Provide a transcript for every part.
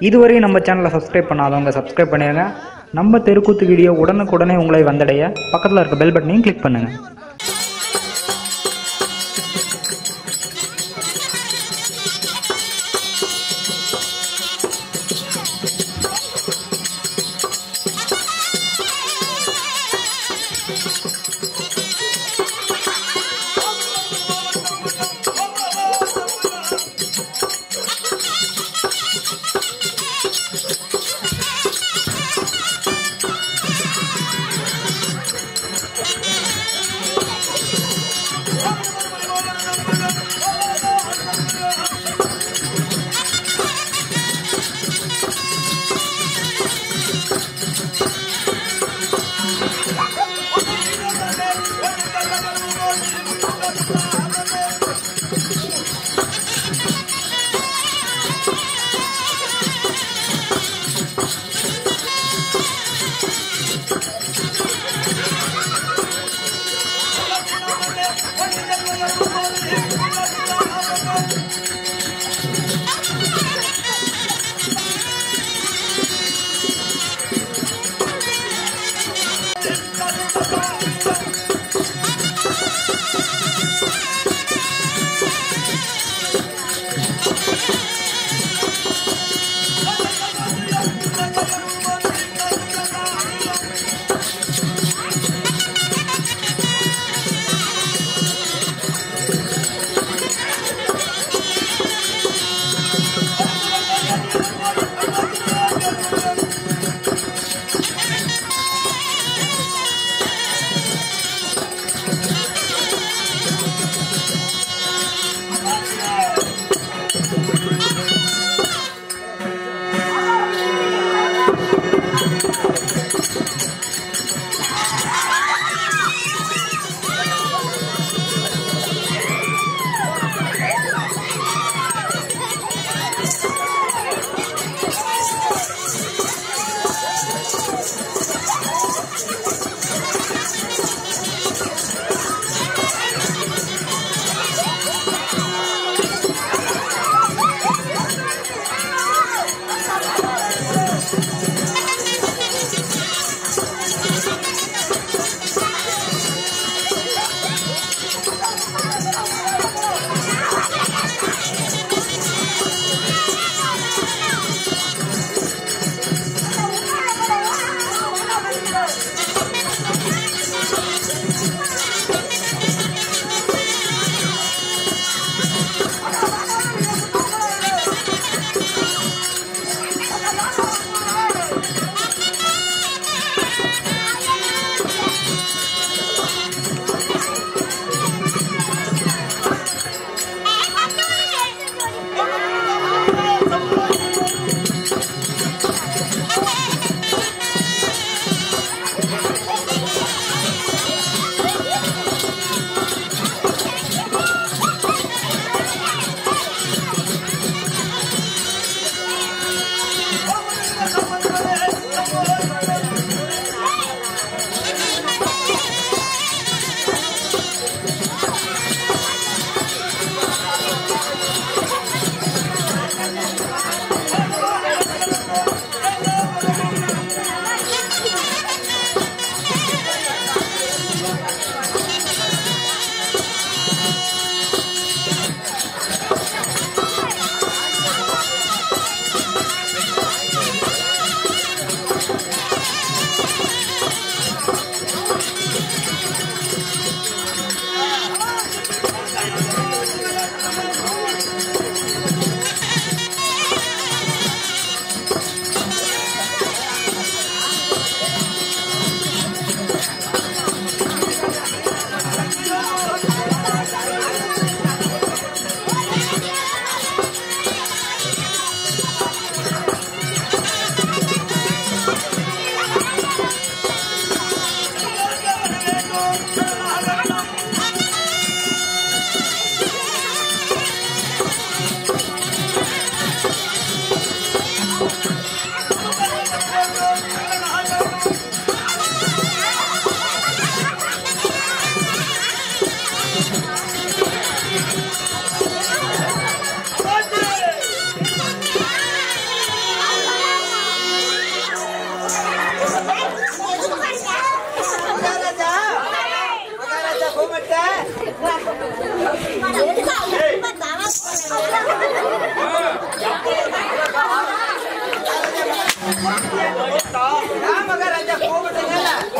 இதுவரையும் நம்ம சேனலை சப்ஸ்கிரைப் பண்ணாதவங்க சப்ஸ்கிரைப் பண்ணிடுங்க. நம்ம தெருக்கூத்து வீடியோ உடனுக்குடனே உங்களை வந்தடைய பக்கத்தில் இருக்க பெல் பட்டனையும் கிளிக் பண்ணுங்கள்.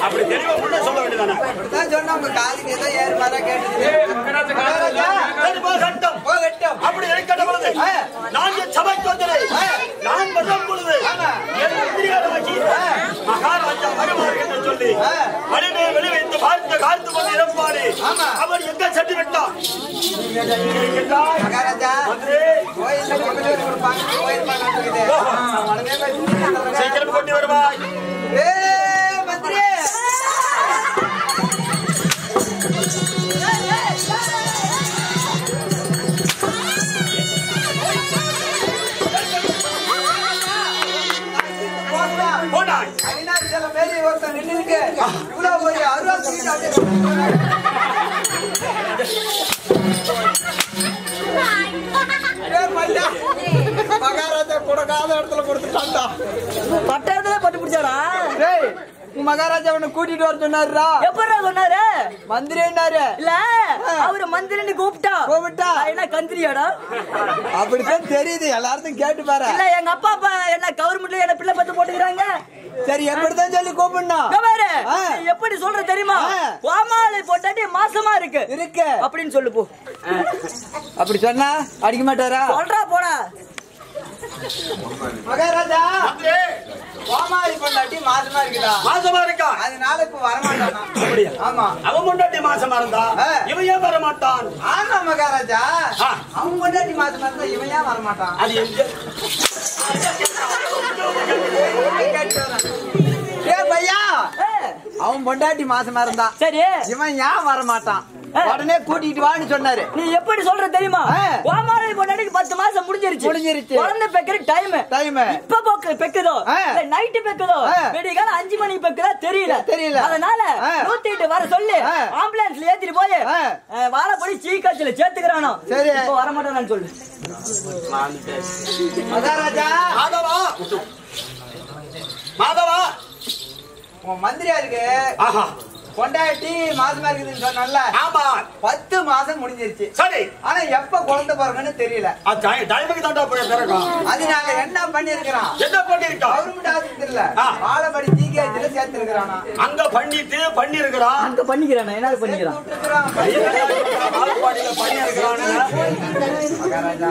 அப்படி தெளிவா முன்ன சொல்ல வேண்டியதானே? சொன்னா உங்க காதுக்கு ஏதோ ஏறு மாதிரி கேட்டு அப்படி இருக்கின்ற பொழுது நான் சபைக்கு வந்தேன். நான் வரும் பொழுது மகாராஜா வருவார் என்று சொல்லி வலிமை வெளிவைத்து பார்த்து காத்து கொண்டு இருப்பாரு. அவர் எங்க சென்று விட்டார்? மகாராஜா சீக்கிரம் கொண்டு வருவாய். மந்திரி மகாராஜா கொடுக்காத இடத்துல கொடுத்துட்டான்டா. பட்ட இடத்துல பட்டு பிடிச்சாரா? மகாராஜா உன்னை கூட்டிட்டு வர சொன்னாருடா. எப்படா சொன்னாரு? மந்திரின்னாரு. இல்ல அவரு மந்திரின்னு கூப்பிட்டா என்ன கந்திரியாடா? அப்படித்தான் தெரியுது, எல்லாரும் கேட்டு பாரு. இல்ல எங்க அப்பா என்ன கவர்மெண்ட்ல என்ன பிள்ளை பத்து போட்டுக்கிறாங்க. சரி எப்படிதான் சொல்லி கூப்பிடணும்? எப்படி சொல்ற தெரியுமா? கோமாளி போட்டாட்டி மாசமா இருக்கு அப்படின்னு சொல்லு போ. அப்படி சொன்னா அடிக்க மாட்டாரா? சொல்றா போடா. மகாராஜா கோமாளி பொண்டாட்டி மாசமா இருக்குதா? மாசமா இருக்கா? அதனால இப்ப வரமாட்டானா? அப்படியா? ஆமா. அவன் பொண்டாட்டி மாசமா இருந்தா இவன் ஏன் வரமாட்டான்? ஆமா மகாராஜா, அவன் பொண்டாட்டி மாசமா இருந்தா இவன் ஏன் வரமாட்டான்? அது எங்க பையா, அவன் பொண்டாட்டி மாசமா இருந்தா சரி இவன் ஏன் வரமாட்டான்? உடனே கூட்டிட்டு வான்னு சொன்னாரு. நீ எப்படி சொல்ற தெரியுமா? கோமாளி பொண்டாட்டிக்கு 10 மாசம் முடிஞ்சிருச்சு. குழந்தை பெக்கிற டைம் இப்ப பெக்குதோ நைட்டு பெக்குதோ விடிகால 5 மணிக்கு பெக்குதா தெரியல. அதனால 108 வர சொல்லி ஆம்புலன்ஸ்ல ஏத்திட்டு போய் வாழப்படி சீக்காச்சில சேர்த்துக்கிறானோ. சரி இப்ப வரமாட்டானு சொல்லு. மகாராஜா மாதவா உன் மந்திரியா இருக்கு பொண்டாட்டி மாசமா இருக்குதுன்னு சொன்னல. ஆமா 10 மாசம் முடிஞ்சிருச்சு. சரி, ஆனா எப்ப குழந்தை பிறகுன்னு தெரியல. டைமுக்கு தாண்டா போய் பிறக்கும். அதனால என்ன பண்ணிருக்கான்? என்ன பண்ணிருக்கான்? கவர்மெண்ட் ஆஸ்பத்திரியில வாழப்படி ஜிஹெச்ல சேர்த்து இருக்கிறானா? அங்க பண்ணிருக்கான். அங்க பண்ணிக்கிறானா? என்ன பண்ணிக்கிறான்? வாழப்பாடியில பண்ணிருக்கான். மகாராஜா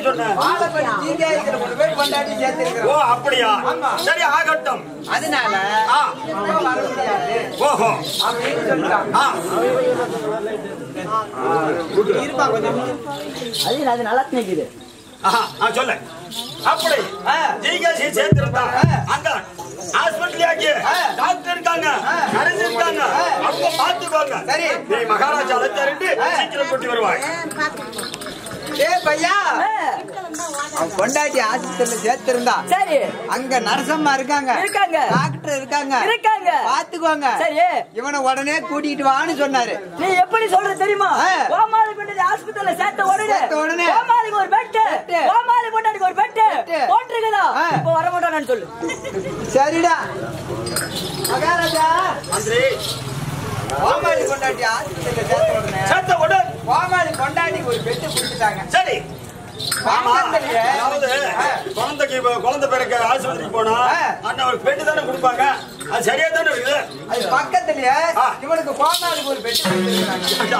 சொன்ன வாழப்படி ஜிஹெச்ல கொண்டு போய் பொண்டாட்டி சேர்த்து இருக்கிறான். ஓ அப்படியா? சரி ஆகட்டும். அதனால வர முடியாது. ஓஹோ அப்படின்னு சொல்லிட்டான். அது நல்லா நிக்குது. சொல்ல அப்படி ஜிஹெச் சேர்த்திருந்தா அங்க ஹாஸ்பிட்டல் டாக்டர் இருக்காங்க, நர்ஸ் இருக்காங்க, அவங்க பாத்துக்கோங்க. சரி நீ மகாராஜா அழைத்தாரு சீக்கிரம் கூட்டி வருவாய். பையா பொண்டாட்டி ஆஸ்பத்திரியில சேர்த்திருந்தா சரி அங்க நர்சம்மா இருக்காங்க, டாக்டர் இருக்காங்க, பாத்துக்கோங்க. சரி இவனை உடனே கூட்டிட்டு வான்னு சொன்னாரு. நீ எப்படி சொல்ற தெரியுமா? கோமாளி பொண்டாட்டி ஆஸ்பத்திரியில சேர்த்த உடனே கோமாளிக்கு ஒரு பெட், கோமாளி பொண்டாட்டிக்கு ஒரு பெட் போட்டுருக்குதா? இப்ப வர மாட்டானு சொல்லு. சரிடா மகாராஜா. மந்திரி கோமாளி பொண்டாட்டி ஆஸ்பத்திரியில சேர்த்த உடனே கோமாளி பொண்டாட்டிக்கு ஒரு பெட் கொடுத்துட்டாங்க. சரி குழந்தை பிறக்க ஆஸ்பத்திரிக்கு போனா ஒரு பெட்டு தானே கொடுப்பாங்க. அது சரியா தானே இருக்குது. அது பக்கத்துலயே இவனுக்கு கோமாளிக்கு ஒரு பெட்டு கொடுத்துருக்காங்க.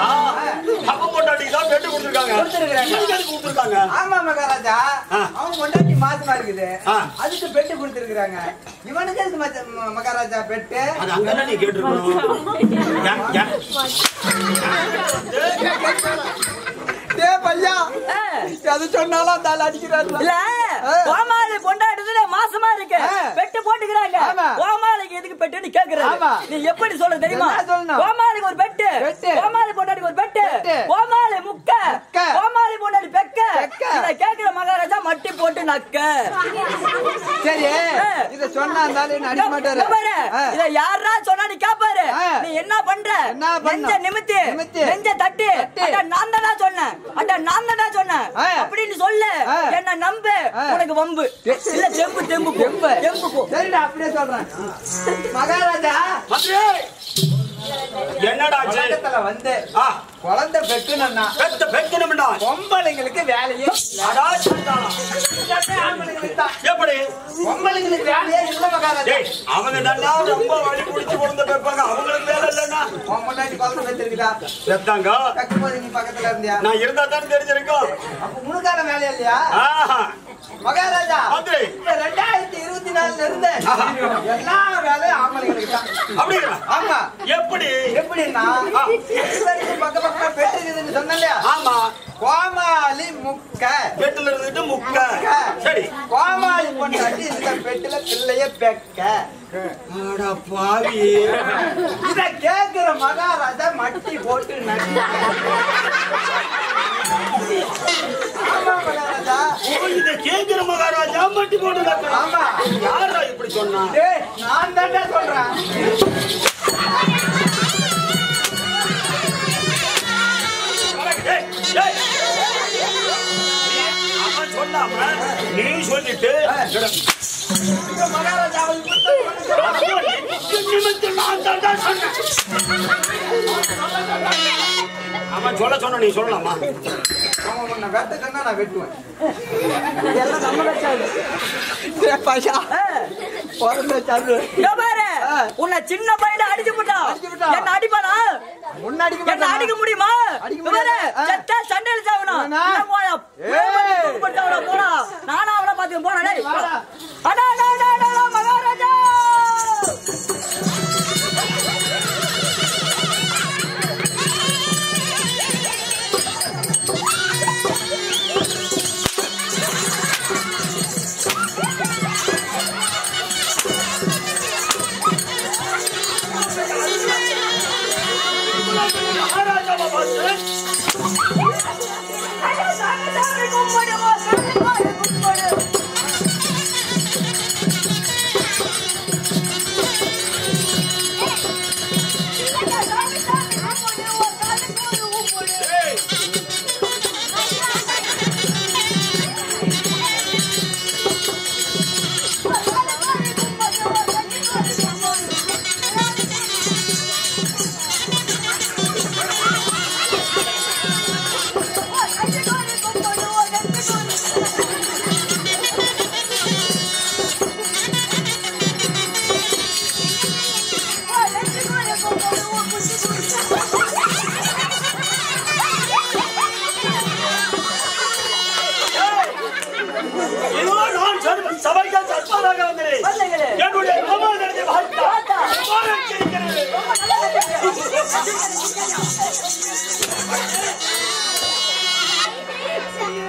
அவன் பொண்டாட்டிக்கு தான் பெட்டு கொடுத்துருக்காங்க. ஆமா மகாராஜா, அவன் பொண்டாட்டி மாசமா இருக்குது, அதுக்கு பெட்டு கொடுத்துருக்காங்க. இவனுக்கு எதுக்கு மகாராஜா பெட்டு? அது அங்க நீ கேட்டுருக்கணும். பையா அது சொன்னாலும் தால அடிக்கிறாரு. இல்ல கோமாளி பொண்டாட்டி மாசமா இருக்கு, பெட்டு போட்டுக்கிறாங்க. கோமாளிக்கு எதுக்கு பெட்டுன்னு கேக்குறாங்க. நீ எப்படி சொல்ற தெரியுமா? கோமாளிக்கு ஒரு பெட்டு, கோமாளி பொண்டாட்டிக்கு ஒரு பெட்டு, கோமாளி முக்க, கோமாளி பொண்டாட்டி பெக்க. இத கேக்குற மகாராஜா மட்டி போட்டு நக்க. சரி இத சொன்னா இருந்தாலும் அடிக்க மாட்டாரு. இத யாரா சொன்னா நீ கேப்பாரு. நீ என்ன பண்ற? நெஞ்ச நிமித்தி நெஞ்ச தட்டி நான் தானா சொன்னேன், நான் தானா சொன்னேன் அப்படின்னு சொல்லு. என்ன நம்பு, உனக்கு வம்பு இல்ல தெம்பு போ. சரிடா அப்படியே சொல்றேன். மகாராஜா என்னடா பக்கத்துல வந்து குழந்தை பெக்கணும்னா பொம்பளைங்களுக்கு வேலையே எப்படி பொம்பளைங்களுக்கு வேலையே இல்ல மகாராஜா. அவங்க நல்லா ரொம்ப வழி குடிச்சு குழந்தை பெப்பாங்க, அவங்களுக்கு வேலை இல்லைன்னா பொண்டாட்டி குழந்தை பெற்றிருக்குதா பெத்தாங்க. பெக்கும்போது நீ பக்கத்துல இருந்தியா? நான் இருந்தா தானே தெரிஞ்சிருக்கோம். அப்ப முழுக்கான வேலையா இல்லையா மகாராஜா? 2024 இருந்து எல்லா வேலையும் ஆம்பளைங்களுக்கு தான். அப்படிங்களா? ஆமா. எப்படின்னா பக்கம் பெற்றுக்குதுன்னு சொன்னலையா? ஆமா. கோமாளி முக்க பெட்டுல இருந்துட்டு முக்க. சரி. கோமாளி பொண்டாட்டி இந்த பெட்டுல பிள்ளைய பெக்க. பாவி இத கேக்குற மகாராஜா மட்டி போட்டு நட்டு. ஆமா மகாராஜா. இத கேக்குற மகாராஜா மட்டி போட்டு நட்டு. ஆமா. யாரா இப்படி சொன்னா? நான் தானே சொல்றேன். அவன் சொல்லாம நீ சொல்லிட்டு அவன் சொல்ல சொன்ன நீ சொல்லலாமா? அவன் வெட்ட சொன்னா நான் வெட்டுவேன். எல்லாம் நம்ம வச்சாரு உன்னை சின்ன பையனை அடிச்சு போட்டான். என்ன அடிப்பானா? என்ன அடிக்க முடியுமா? சண்டையில சாவணும். போனா நானும் அவனை பாத்து போனேன். மகாராஜா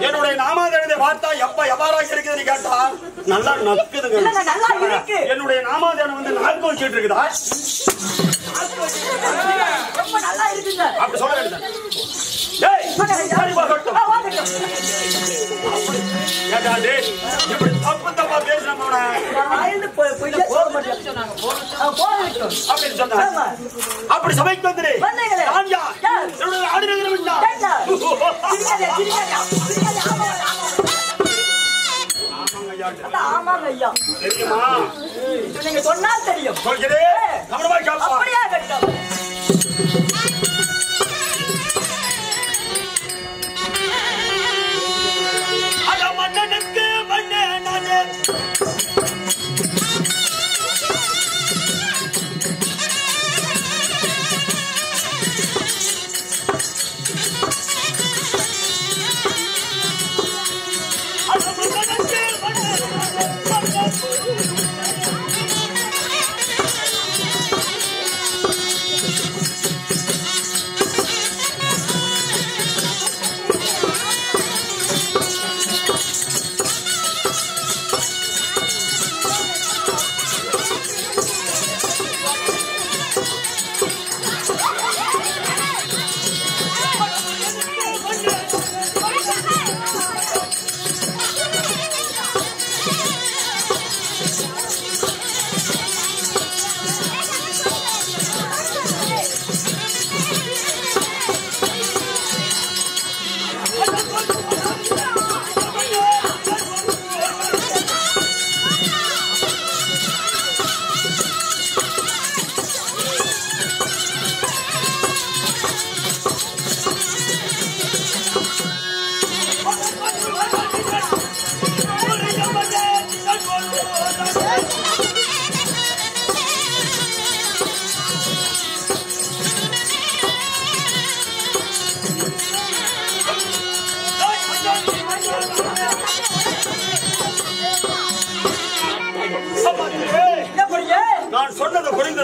என்னுடைய நாமாதேவனை பார்த்தா எப்ப எவ்வாறாக இருக்குதுன்னு கேட்டா நல்லா நக்குதுங்க. என்னுடைய நாமாதேவன் வந்து நாக்கு வச்சுட்டு இருக்குதா? அப்படி சொல்ல வேண்டியது. இப்படி தப்பு தப்பா பேசுறோம் அப்படின்னு சொன்னாங்க. அப்படி சபைக்கு வந்துரு. ஆமாங்க ஐயா. தெரியுமா? நீங்க சொன்னா தெரியும். சொல்கிறேன். அப்படியா கட்டம். மன்னனுக்கு மன்னனானே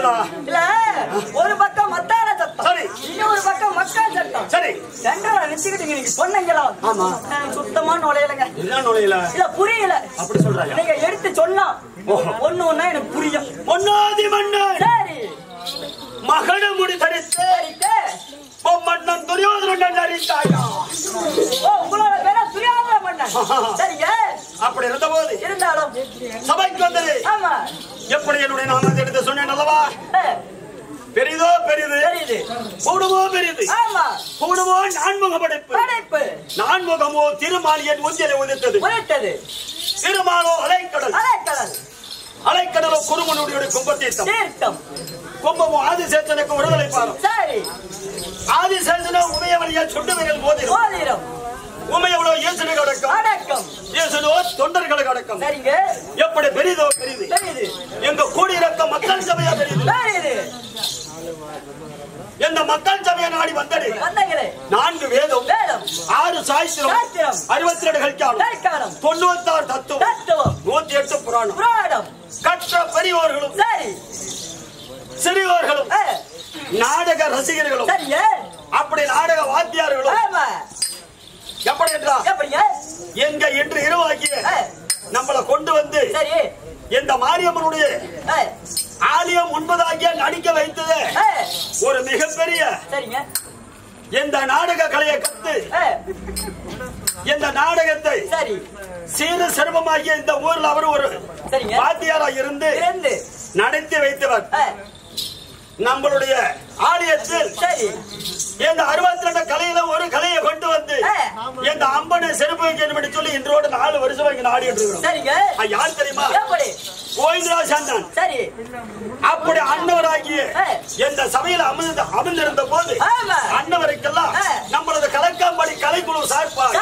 என்னடா இல்ல ஒரு பக்கம் மத்தார சத்தம் சரி இன்னொரு பக்கம் மக்கள் சத்தம் சரி சென்டரா நிச்சுக்கிட்டீங்க நீங்க சொன்னீங்களா ஆமா சுத்தமா நுழையலங்க என்ன நுழையல இல்ல புரியல அப்படி சொல்றாங்க நீங்க எடுத்து சொன்னா ஒண்ணு ஒண்ணா எனக்கு புரியும் பொன்னாதி மன்னன் சரி மகன முடி தரித்து மன்னன் துரியோதனன் அறிந்தாயா உங்களோட பேர துரியோதன மன்னன் சரிங்க அப்படி இருந்தபோது இருந்தாலும் சபைக்கு வந்தது ஆமா எப்படி என்னுடைய நாமத்தை எடுத்து சொன்னேன் அல்லவா பெரிதோ பெரிது தெரியுது கூடுமோ பெரிது ஆமா கூடுமோ நான்முக படைப்பு நான்முகமோ திருமாலியன் ஒன்றிலை உதித்தது திருமாலோ அலைக்கடல் அலைக்கடலோ குருமனுடைய கும்பத்தீர்த்தம் கும்பமோ ஆதிசேஷனுக்கு விடுதலை பாரம் சரி ஆதிசேஷனோ உமையவழியா சுட்டு விரல் மோதிரம் உமையவளோ இயேசுனுக்கு அடக்கம் இயேசுனோ தொண்டர்களுக்கு அடக்கம் சரிங்க எப்படி பெரிதோ பெரிது எங்க கூடியிருக்க மக்கள் சபையா பெரிது எந்த மக்கள் சபையை நாடி வந்தது 4 வேதம் 6 சாஸ்திரம் 62 கல்காலம் 96 தத்துவம் 108 புராணம் கற்ற பெரியோர்களும் சிறியோர்களும் நாடக ரசிகர்களும் அப்படி நாடக வாத்தியார்களும் எப்படி என்றா எங்க என்று இரவாகிய நம்மளை கொண்டு வந்து இந்த மாரியம்மனுடைய ஆலயம் 9 நடிக்க வைத்தது ஒரு மிகப்பெரிய இந்த நாடக கலையை கத்து இந்த நாடகத்தை சீர சிரமமாகிய இந்த ஊர்ல அவர் ஒரு வாத்தியாரா இருந்து நடத்தி வைத்தவர் நம்மளுடைய ஆலயத்தில் இந்த 62 கலையில ஒரு கலையை கொண்டு வந்து இந்த அம்பனை செருப்பு வைக்கணும் சொல்லி இன்றோடு 4 வருஷம் இங்க ஆடிட்டு இருக்கிறோம். யார் தெரியுமா? கோவிந்தராஜன். அப்படி அன்னவராகிய இந்த சபையில் அமர்ந்திருந்த போது அன்னவருக்கெல்லாம் நம்மளது கலக்காம்படி கலைக்குழு சார்பாக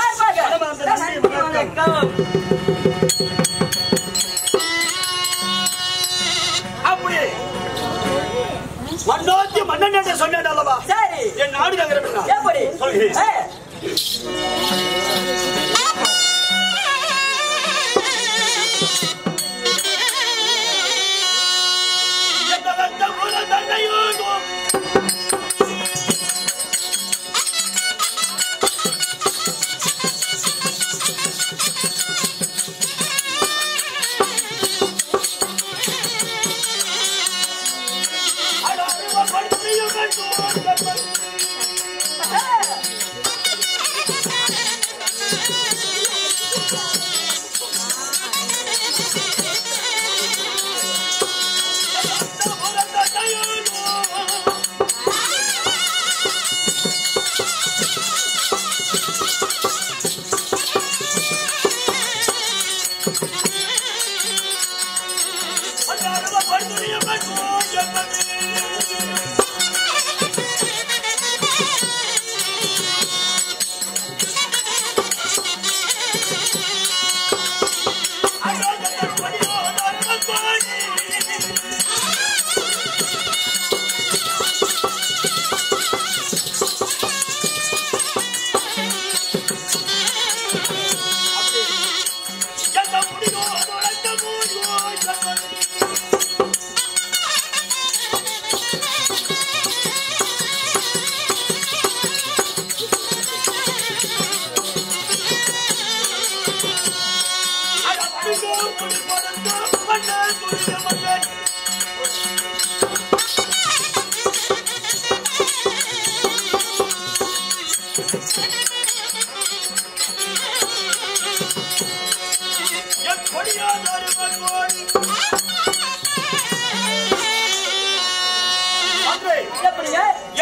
அப்படி மன்னோத்தி மன்னன் என்று சொன்னேன் அல்லவா? என் நாடு நகரம் எப்படி சொல்கிறேன்.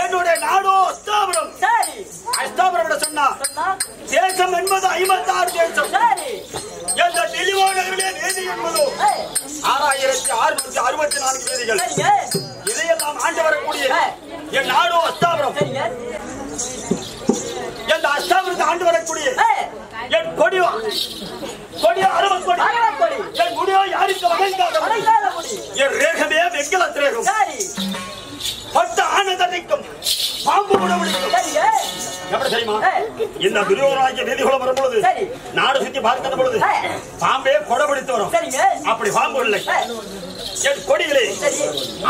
என்னுடைய நாடோ அஸ்தாபுரம். அஸ்தாபுரம் சொன்னா தேசம் என்பது 56 தேசம். எந்த டெலிவோ நகரிலே வீதி என்பதோ 6664 வீதிகள். இதையெல்லாம் ஆண்டு வரக்கூடிய என் நாடோ அஸ்தாபுரம். எந்த அஸ்தாபுரத்தை ஆண்டு வரக்கூடிய என் கொடியோ அரவன் கொடி. என் குடியோ யாருக்கு வகைக்காத என் ரேகமே வெங்கல திரேகம். பட்ட ஆனந்தம் பாம்பு கூட விழிக்கும். எப்படி தெரியுமா? இந்த துரியோதனாகிய வீதிகுளம் வரும்பொழுது நாடு சுத்தி பார்க்கிற பொழுது பாம்பே கொடை பிடித்து வரும். அப்படி பாம்பு இல்லை. என் கொடிகளே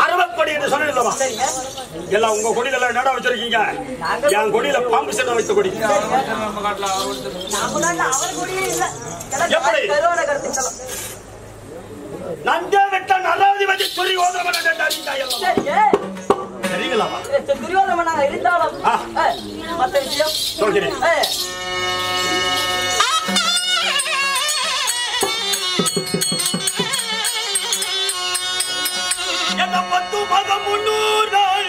அரவக் கொடி என்று சொன்னீங்களா? எல்லாம் உங்க கொடியில எல்லாம் என்னடா வச்சிருக்கீங்க? என் கொடியில பாம்பு சின்ன வைத்த கொடி. எப்படி நந்தே விட்ட நல்லாதிபதி துரியோதனன் சரிங்களா? துரியோதனன் இருந்தாலும் மற்ற விஷயம் சொல்கிறேன். என்ன 10 மாதம் 300 நாள்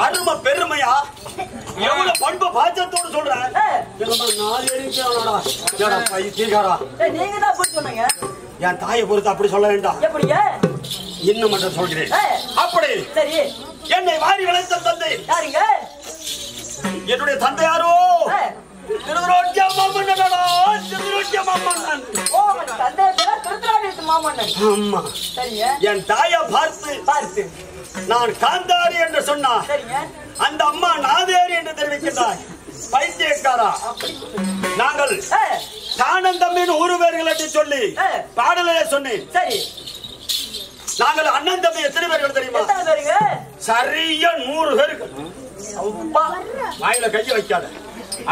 அருமை பெருமையா எவ்வளவு பண்பு பாச்சத்தோடு சொல்றேன். என் தாயை பொறுத்து அப்படி சொல்ல வேண்டாம். இன்னும் மட்டும் சொல்கிறேன். அப்படி என்னை வாரி வளர்த்த தந்தை என்னுடைய தந்தையாரோ திருரோட்டிய மாமன்னன். ஆமா, என் தாயை பார்த்து நான் காந்தாரி என்று சொன்னா அந்த அம்மா நாதேரி என்று தெரிவிக்கின்றார். பைத்தியக்காரா, நாங்கள் தானந்தம்பின் ஊரு பேர்கள் என்று சொல்லி பாடலே சொன்னேன். நாங்கள் அண்ணன் தம்பி எத்தனை பேர்கள் தெரியுமா? சரியா 100 பேர்கள். வாயில கைய வைக்காத.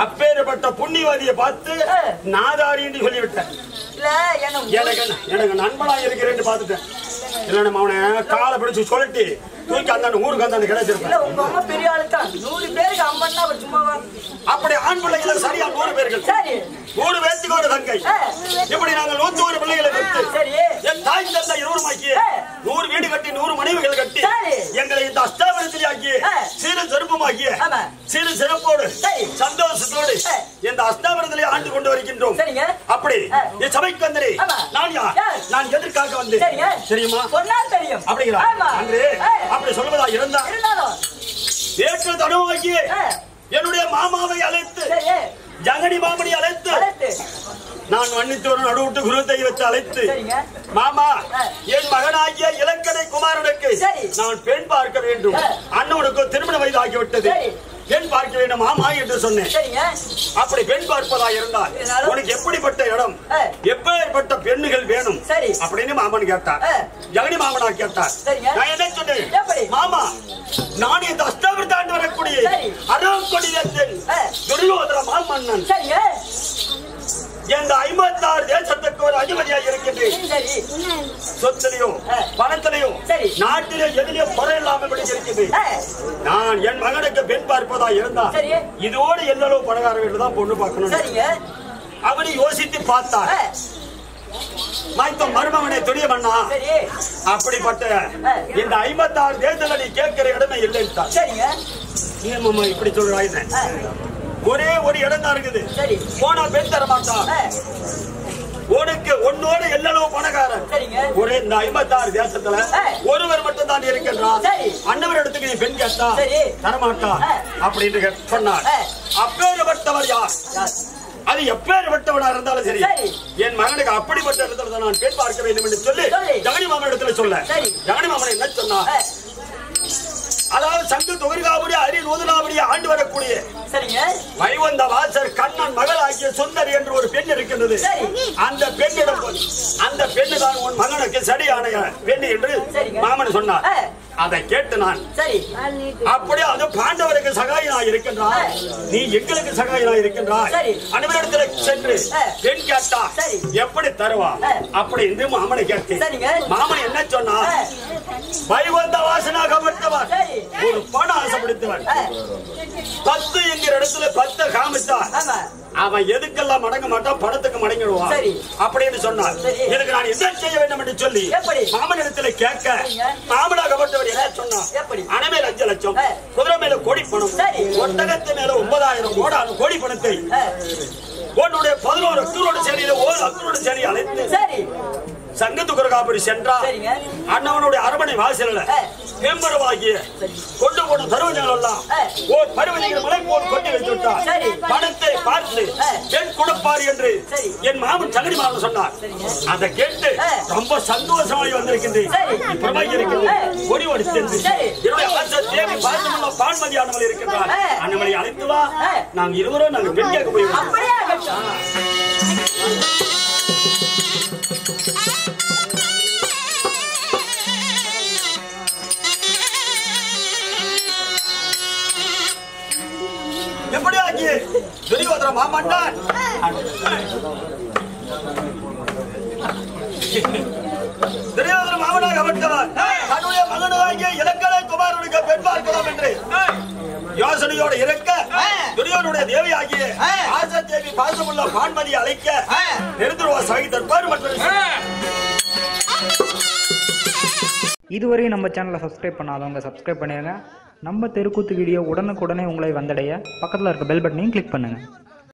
அப்பேற்பட்ட புண்ணியவாதியை பார்த்து நாதாரி என்று சொல்லிவிட்டேன். எனக்கு நண்பனா இருக்கிறேன் பார்த்துட்டேன். இல்ல அவனை காலை பிடிச்சு சொல்லிட்டு தூக்கி அந்த ஊருக்கு அந்த கிடைச்சிருப்பேன். அப்படி ஆண் பிள்ளைகள் சரியா 100 பேர்கள். 100 பேருக்கு ஒரு தங்கை. இப்படி நாங்கள் 101 பிள்ளைகளை பெற்று என் தாய் தந்தை 20 ஆக்கி 100 வீடு கட்டி 100 மனைவிகள் கட்டி எங்களை இந்த அஷ்டாவரத்தில் ஆக்கி சிறு செருப்பமாக்கிய சிறு சிறப்போடு சந்தோஷத்தோடு இந்த அஷ்டாவரத்திலே ஆண்டு கொண்டு வருகின்றோம். அப்படி என் சபைக்கு வந்தே நான் யார், நான் எதற்காக வந்து தெரியுமா? அப்படிங்களா? அன்று அப்படி சொல்வதா இருந்தா வேற்று தனமாக்கி என்னுடைய மாமாவை அழைத்து ஜங்கடி மாமணி அழைத்து நான் மன்னித்தோடு நடுவிட்டு குரு தெய்வத்தை அழைத்து மாமா என் மகனாகிய இலங்கனை குமாரனுக்கு நான் பெண் பார்க்க வேண்டும். அண்ணனுக்கு திருமண வயது ஆகிவிட்டது. பெண் பார்க்க வேண்டும் மாமா என்று சொன்னேன். அப்படி பெண் பார்ப்பதா இருந்தால் உனக்கு எப்படிப்பட்ட இடம், எப்பேற்பட்ட பெண்ணுகள் வேணும் அப்படின்னு மாமன் கேட்டார். ஜெகனி மாமனா கேட்டார். நான் என்ன சொன்னேன், மாமா நான் இந்த அஷ்டமிர்தாண்டு வரக்கூடிய அருங்கொடியத்தின் துரியோதன மாமன்னன் இந்த 56 தேசத்துக்கு ஒரு அதிபதியாக இருக்கின்றேன். சொத்திலையும் பணத்திலையும் நாட்டிலே எதிலையும் குறை இல்லாமல் இருக்கிறது. நான் என் மகனுக்கு பெண் பார்ப்பதா இருந்தா இதோடு எல்லளவு பணக்காரர்கள் தான் பொண்ணு பார்க்கணும். அப்படி யோசித்து பார்த்தார். மருமகனை துணிய பண்ணா அப்படிப்பட்ட இந்த 56 தேசத்துல நீ கேட்கிற இடமே இல்லைன்னு இப்படி சொல்றாங்க. ஒரே ஒரு இடம் தான் இருக்குது. போனா பெண் தர மாட்டான். உனக்கு உன்னோட எல்லளவு பணக்காரன் ஒரே இந்த 56 தேசத்துல ஒருவர் மட்டும் தான் இருக்கின்றார். அண்ணவர் இடத்துக்கு நீ பெண் கேட்டா தரமாட்டா அப்படின்னு சொன்னார். அப்பேற்பட்டவர் யார், அது எப்பேற்பட்டவனா இருந்தாலும் சரி என் மகனுக்கு அப்படிப்பட்ட இடத்துல நான் பெண் பார்க்க வேண்டும் என்று சொல்லி ஜெகனி மாமன் இடத்துல சொல்ல ஜெகனி மாமன் என்ன சொன்னா, அதாவது சங்கு தொகுதிகாபடி அரி நூதனாபடி ஆண்டு வரக்கூடிய வைவந்த வாசர் கண்ணன் மகள் ஆகிய சுந்தரி என்று ஒரு பெண் இருக்கின்றது. அந்த பெண்ணிடம் அந்த பெண்ணு தான் உன் மகனுக்கு சரியான பெண் என்று மாமன் சொன்னார். அதை கேட்டு நான் அப்படியே அது பாண்டவருக்கு சகாயனாய் இருக்கின்றார், நீ எங்களுக்கு சகாயனாய் இருக்கின்றாய், அனைவரிடத்தில் சென்று பெண் கேட்டா எப்படி தருவா அப்படி என்று மாமனை கேட்டேன். மாமன் என்ன சொன்னா, வைவந்த வாசனாக மற்றவர் ஒரு பணம் ஆசைப்படுத்தவன் 10 என்கிற இடத்துல 10 காமித்தார். அவன் எதுக்கெல்லாம் மடங்க மாட்டான், பணத்துக்கு மடங்கிடுவான் அப்படின்னு சொன்னார். எனக்கு நான் என்ன செய்ய வேண்டும் என்று சொல்லி மாமனிடத்துல கேட்க மாமனாகப்பட்டவர் என்ன சொன்னார், அணை மேல 5 லட்சம், குதிரை மேல கோடி பணம், ஒட்டகத்து மேல 9000 கோடி பணத்தை உன்னுடைய 11 அக்தூரோடு சேரியில ஒரு அக்தூரோடு சேரி அழைத்து சங்கத்து குரகாபுரி சென்றார். அண்ணவனுடைய அரமனை வாசல்ல மேம்பரவாகிய கொண்டு போன தருவஜங்கள் எல்லாம் ஓர் பருவதிகள் மலை போல் கொண்டு வைத்து விட்டார். பணத்தை பார்த்து பெண் கொடுப்பார் என்று என் மாமன் சங்கடி மாமன் சொன்னார். அதை கேட்டு ரொம்ப சந்தோஷமாய் வந்திருக்கின்றேன். கொடி ஒடித்து தேவி பார்த்துள்ள பான்மதியானவள் இருக்கின்றார். அண்ணமலை அழைத்து வா, நாங்கள் இருவரும் நாங்கள் பெண் கேட்க போய்விட்டோம். எப்படி ஆகிய துரியோதன மாமன்னான் துரியோதன மாமனாக வந்தவர் தன்னுடைய மகனாகிய இலங்கனை குமாரனுக்கு பெண் பார்க்கலாம் என்று யோசனையோடு இருக்க துரியோதனுடைய தேவியாகிய ஆசா தேவி பாசமுள்ள பான்மதி அழைக்க நெருந்துருவா சாகித்தற்பார் மற்றும் இதுவரை நம்ம சேனலை சப்ஸ்கிரைப் பண்ணாதவங்க சப்ஸ்கிரைப் பண்ணிடுங்க. நம்ம தெருக்கூத்து வீடியோ உடனுக்குடனே உங்களை வந்தடைய பக்கத்தில் இருக்க பெல் பட்டனையும் கிளிக் பண்ணுங்கள்.